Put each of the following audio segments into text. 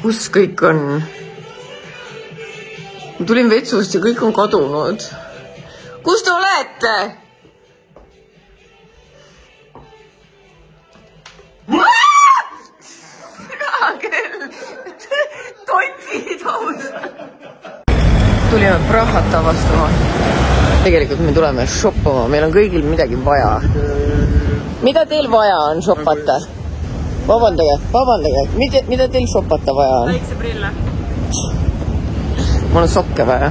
Kus kõik on? Ma tulin vetsust ja kõik on kadunud. Kus te olete? Mina küll. Totid ausa. Tulime Prahat avastama. Tegelikult me tuleme shoppama. Meil on kõigil midagi vaja. Mida teil vaja on shoppata? Vabandage. Mida teil shoppata vaja on? Päikseprille. Mul on sokke vaja.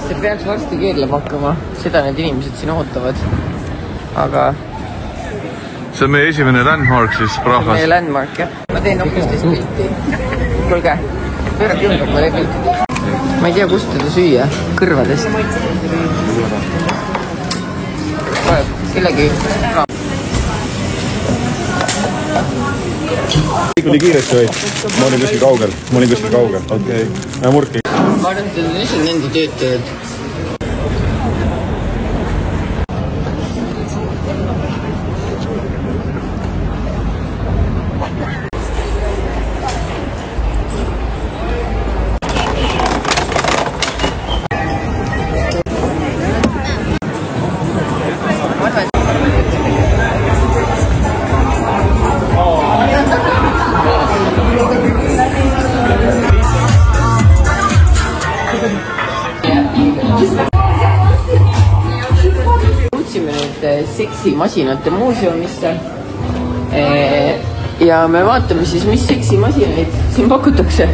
See peaks varsti keerlema hakkama. Seda need inimesed siin ootavad. Aga... See on meie esimene landmark siis Prahas. Meie landmark, jah. Ma teen hoopistest pilti. Kuulge, pöörab ümber, ma teen pilti. Ma ei tea, kust teda süüa. Kõrvadest. Kellegi... Kõik oli kiiresti või? Ma olin kuskil kaugel. Okei. Ja murki. Ma arvan, et need on ise nende töötajad. Seksimasinate muuseumisse ja me vaatame siis, mis seksimasinaid siin pakutakse.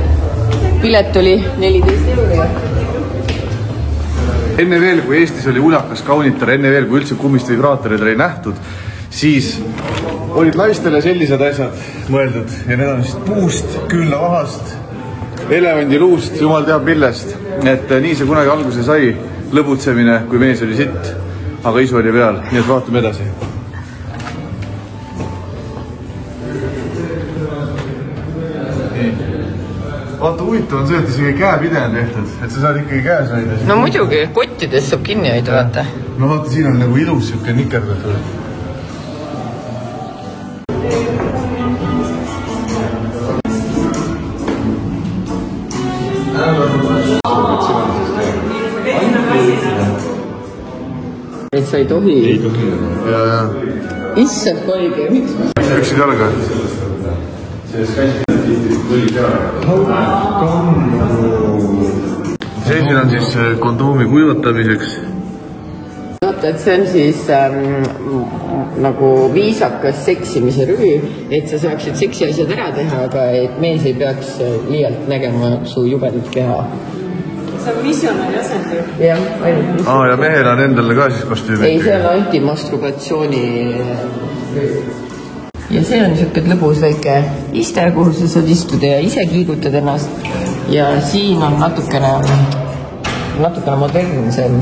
Pilet oli 14 €. Enne veel, kui Eestis oli ulakas kaunitar, enne veel, kui üldse kummist vibraatorid oli nähtud, siis olid naistele sellised asjad mõeldud ja need on siis puust, küünlavahast, elevandiluust, jumal teab millest. Et nii see kunagi alguse sai, lõbutsemine, kui mees oli sitt. Aga isu oli peal, nii et vaatame edasi. Vaata, huvitav on see, et isegi käepide on tehtud, et sa saad ikkagi käes hoida. No muidugi, kottidest saab kinni hoida, vaata. No vaata, siin on nagu ilus siuke nikerdatud. Et sa ei tohi. Ei tohi. Ja. Issand koige, miks ma? Üksid jalga. See siin on siis kondoomi kuivatamiseks. Vaata, et see on siis nagu viisakas seksimise rüü, et sa saaksid seksiasjad ära teha, aga et mees ei peaks liialt nägema su jubedat keha. See on missionari asend. Jah, ainult. Ja mehel on endale ka siis kostüümi. Ei, see on antimasturbatsiooni. Ja see on niisugune lõbus väike iste, kuhu sa saad istuda ja ise kiigutad ennast. Ja siin on natukene modernsem.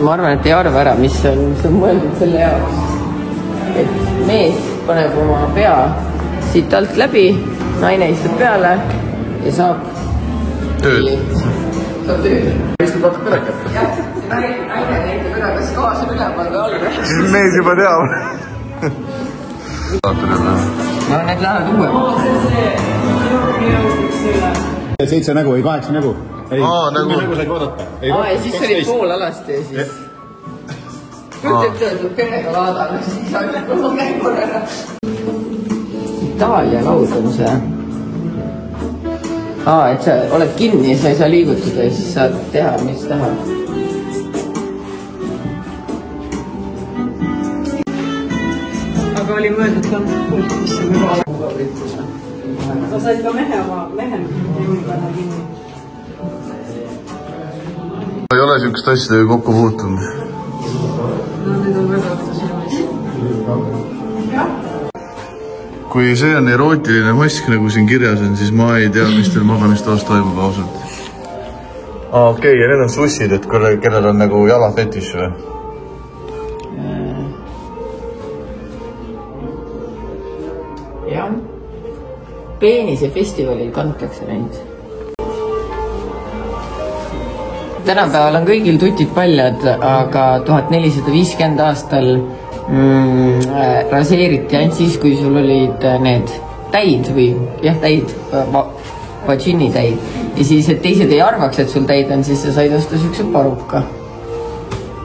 Ma arvan, et ei arva ära, mis on mõeldud selle jaoks. Et mees paneb oma pea siit alt läbi, naine istub peale ja saab tööd. Saab tööd. Istub vaata perekat. Jah, naine näitab ära, kas gaas on ülemal või all. Siis mees juba teab. No need lähevad uuemaks. 7 nägu, ei 8 nägu. Ei, nägu said vaadata. Ja siis oli pool alasti ja siis... Kuid et perega vaadanud, siis ainult oma käigur ära. Itaalia laud on see. Et sa oled kinni ja sa ei saa liigutada ja siis saad teha, mis tahad. Aga oli mõeldud ka, mis see mõeldud. Sa said ka mehe jõulipäeva kinni. Ei ole siukest asjadega kokku puutunud. No need on väga õhtus. Kui see on erootiline mask, nagu siin kirjas on, siis ma ei tea, mis teil magamistoas toimub ausalt. Okei, ja need on sussid, et kellel on nagu jalafetiš või? Jah. Peenise festivalil kantakse neid. Tänapäeval on kõigil tutid paljad, aga 1450 aastal raseeriti ainult siis, kui sul olid need täid või jah, täid, vagini täid. Ja siis, et teised ei arvaks, et sul täid on, siis sa said osta sükse paruka.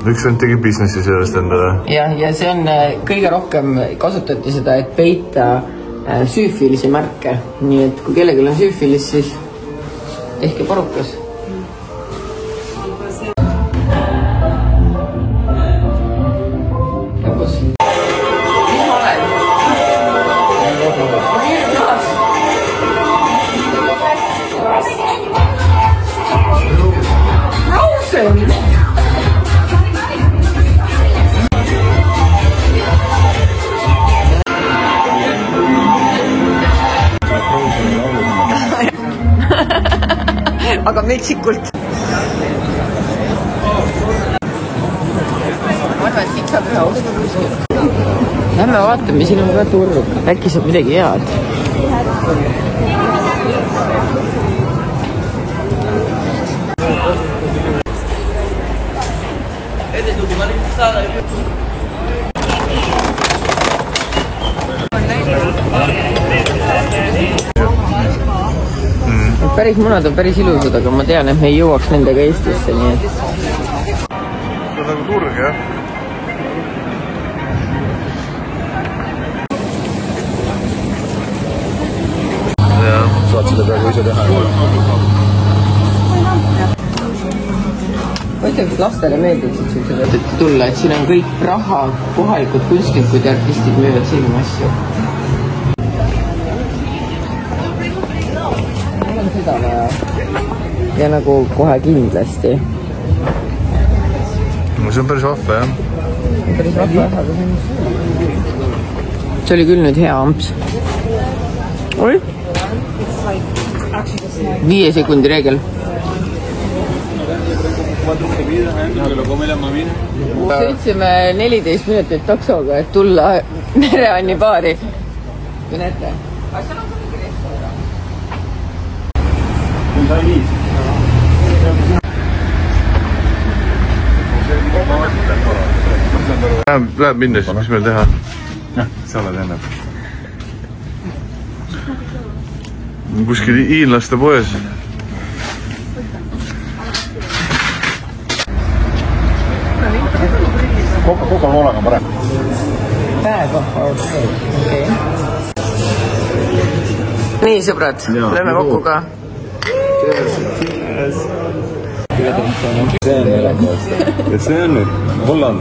Üks vend tegi businessi sellest endale. Ja see on kõige rohkem kasutati seda, et peita süüfilisi märke. Nii et kui kellelgi on süüfilis, siis tehke parukas. Lõpus. Mis ma olen? Frozen! Aga metsikult. Ma arvan, et siit saab ühe osta kuskil. Lähme vaatame, siin on ka turg. Äkki saab midagi head. Päris munad on päris ilusad, aga ma tean, et me ei jõuaks nendega Eestisse, nii et... See on nagu turg, jah? Saad selle peaaegu ise teha. Ma ütleks, et lastele meeldiksid suhteliselt, et tulla, et siin on kõik Praha kohalikud kunstnikud ja artistid müüvad silma asju. Mul on seda vaja. Ja nagu kohe kindlasti. See on päris vahva, jah? Päris vahva, aga see oli küll nüüd hea amps. Oli? 5 sekundi reegel. Sõitsime 14 minutit taksoga, et tulla Mereanni baari. Kui näete? Läheb minna siis, mis meil teha? Sa oled enne. Kuskil hiinlaste poes. Coca-Colaga on parem. Väga okei. Nii, sõbrad, lööme kokku ka. See on nüüd Holland.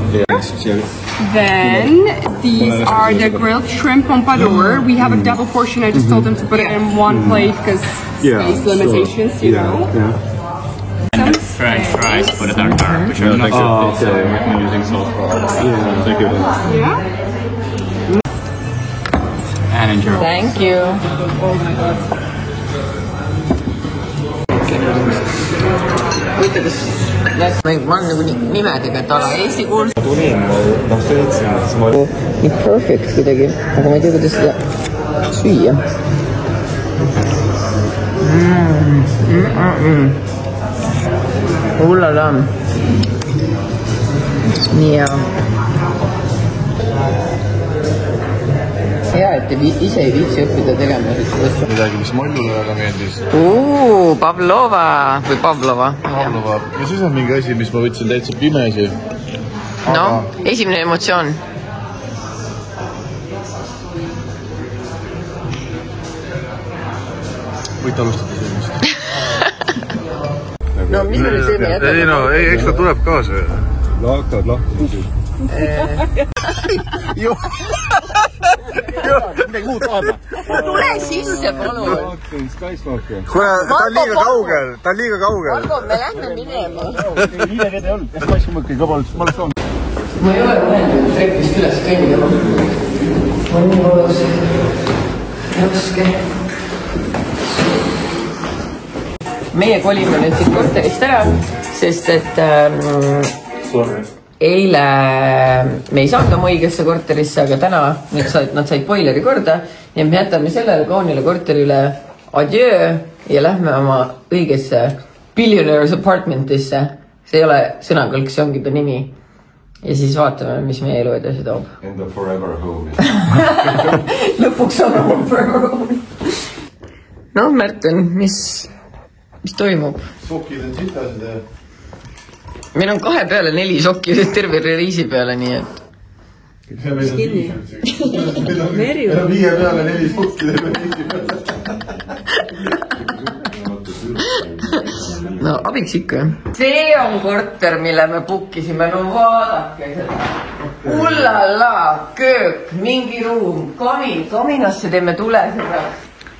Then these are the grilled shrimp pompadour. We have a double portion. I just told them to put it in one plate because space limitations, you know. And French fries for the tartare, which I'm not sure if I'm using sauce for all that. Yeah, thank you. Yeah. And enjoy. Thank you. Võite, kas ma olen nagu nimedega, et ala Eesti kuulus. Tulin, ma sõitsin, siis ma olin... Nii perfect kuidagi, aga ma ei tea, kuidas seda süüa. Ullala. Nii hea. Hea, et te ise ei viitsi õppida tegema. Midagi, mis Mollule väga meeldis. Pavlova või Pavlova. Pavlova. Ja siis on mingi asi, mis ma võtsin täitsa pimesi. No, esimene emotsioon. Võite alustada sellist. No, mis me nüüd teeme jätta? Ei no, eks ta tuleb kaasa. Hakkavad lahti. Midagi muud vaada. Tule sisse, palun. Kuule, ta on liiga kaugel. Valgo, me lähme minema. Ma ei ole mõelnud trepist üles kõndima. On nii valus. Raske. Meie kolime nüüd siit korterist ära, sest et eile me ei saanud oma õigesse korterisse, aga täna nad said boileri korda ja me jätame sellele kaunile korterile adjöö ja lähme oma õigesse Billionaire's Apartmentisse. See ei ole sõnakõlk, see ongi ta nimi. ja siis vaatame, mis meie elu edasi toob. Enda forever home. Lõpuks on oma forever home. No, Märten, mis toimub? Sokid on sitasid ja... Meil on 2 peale 4 sokki terve reisi peale, nii et... Skinni. Meil on 5 peale 4 sokki terve reisi peale. No, abiks ikka, jah. See on korter, mille me bookisime. No vaadake seda. Ullala, köök, mingi ruum, kaminasse teeme tule seda.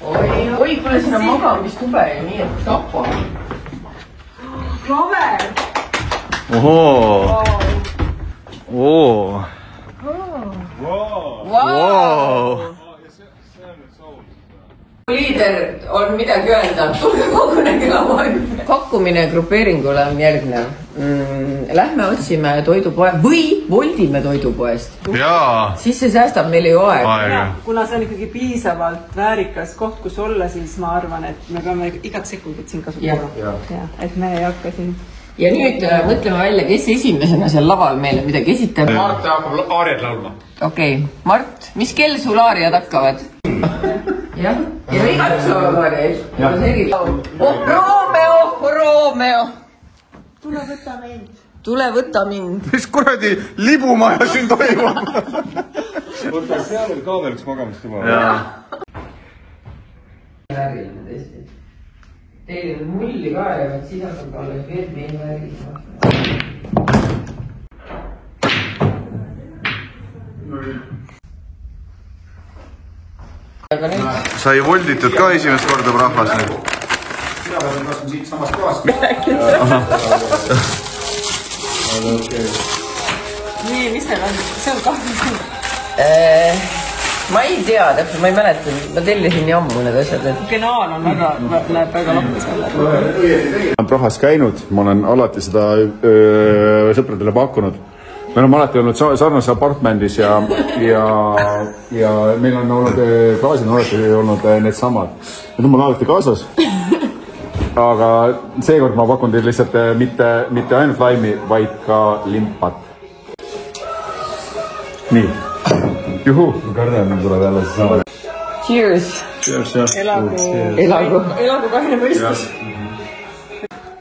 Oi, kuule, siin on magamistube ja nii, et tapa. Kaver! Ohoo! Oo! Wow! Liider on midagi öelda. Tulge kogunegi lava ümber. Pakkumine grupeeringule on järgnev. Lähme otsime toidupoe või voldime toidupoest. Jaa! Siis see säästab meile ju aega. Kuna see on ikkagi piisavalt väärikas koht, kus olla, siis ma arvan, et me peame igat sekundit siin kasutama. Et me ei hakka siin... Ja nüüd mõtleme välja, kes esimesena seal laval meile midagi esitab. Mart hakkab aariad laulma. Okei. Mart, mis kell sul aariad hakkavad? Jah. Ja igaüks laulab aariad. Romeo! Tule võta mind. Mis kuradi libumaja siin toimub? Võtta seal oli ka veel üks magamistuba. Jaa. Vääriline tõesti. Teil on mulli ka ja siis hakkab alles veel meil vääriline. Sai volditud ka esimest korda rahvas nüüd. Sina pead kasvama siit samast kohast. Nii, mis teil on? See on kahju. Ma ei tea täpselt, ma ei mäleta, ma tellisin nii ammu need asjad. Genaal on läheb väga lappi selle. Ma olen Prahas käinud, ma olen alati seda sõpradele pakkunud. Me oleme alati olnud sarnases apartmendis ja meil on olnud, klaasid on alati olnud need samad. Need on mul alati kaasas. Aga seekord ma pakun teil lihtsalt mitte ainult laimi, vaid ka limpat. Nii. Juhu. Ma kardan, et tuleb jälle see sama. Cheers! Elagu kahine mõistus.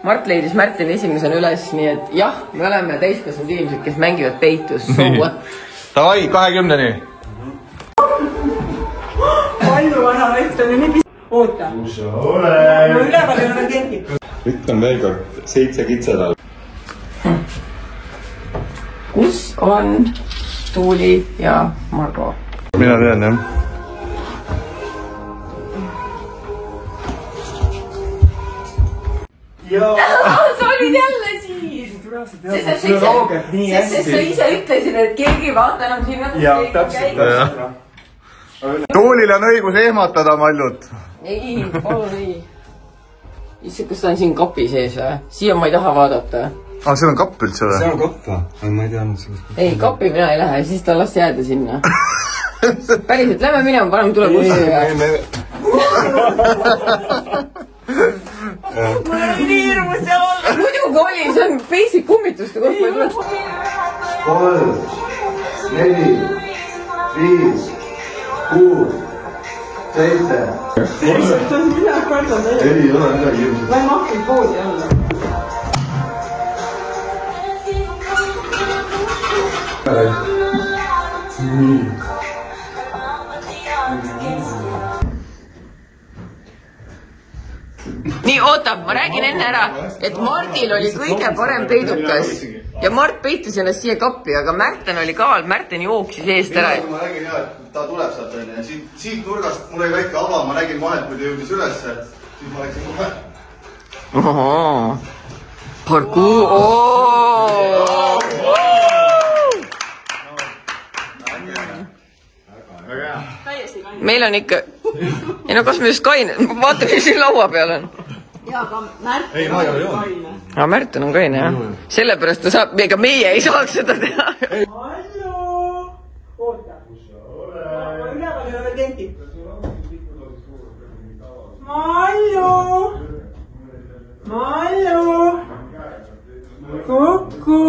Mart leidis Märteni esimesena üles, nii et jah, me oleme täiskasvanud inimesed, kes mängivad peitus. Davai, 20-ni. Palju vana vett on ju nii pist... Oota. Ma üleval ei ole keegi. Ütlen veel kord, 7 kitsed all. Kus on Tuuli ja Margo? Mina tean, jah. Sa olid jälle siis! Sest sa ise ütlesid, et keegi vaata enam sinna. Ja, täpselt. Tuulil on õigus ehmatada Mallut. Ei, palun ei. Isse, kas ta on siin kapi sees või? Siia ma ei taha vaadata. Seal on kapp üldse või? See on kappa, aga ma ei teadnud sellest. Ei, kapi mina ei lähe, siis ta las jääda sinna. Päriselt, lähme minema, paneme tule kussi. Mul oli nii hirmus seal olla. Muidugi oli, see on basic kummituste koht, ma ei tuleks. 3, 4, 5, 6, 7. See on mina kardan teile. Ei ole midagi ilmselt. Ma ei mahtunud poodi alla. Nii, oota, ma räägin enne ära, et Mardil oli kõige parem peidukas ja Mart peitis ennast siia kappi, aga Märten oli kaval, Märten jooksis eest ära. Ma nägin jah, et ta tuleb sealt enne. Siit nurgast mul oli väike ava, ma nägin vahet, kui ta jõudis ülesse, siis ma läksin kohe. Ohooo, parkour, meil on ikka, ei no kas me just kaine, vaata, mis siin laua peal on. Jaa, aga Märten on kaine. Aga Märten on kaine, jah. Sellepärast ta saab, ega meie ei saaks seda teha. Hallo! Oota. Ma üleval ei ole keegi. Mallu! Kuku!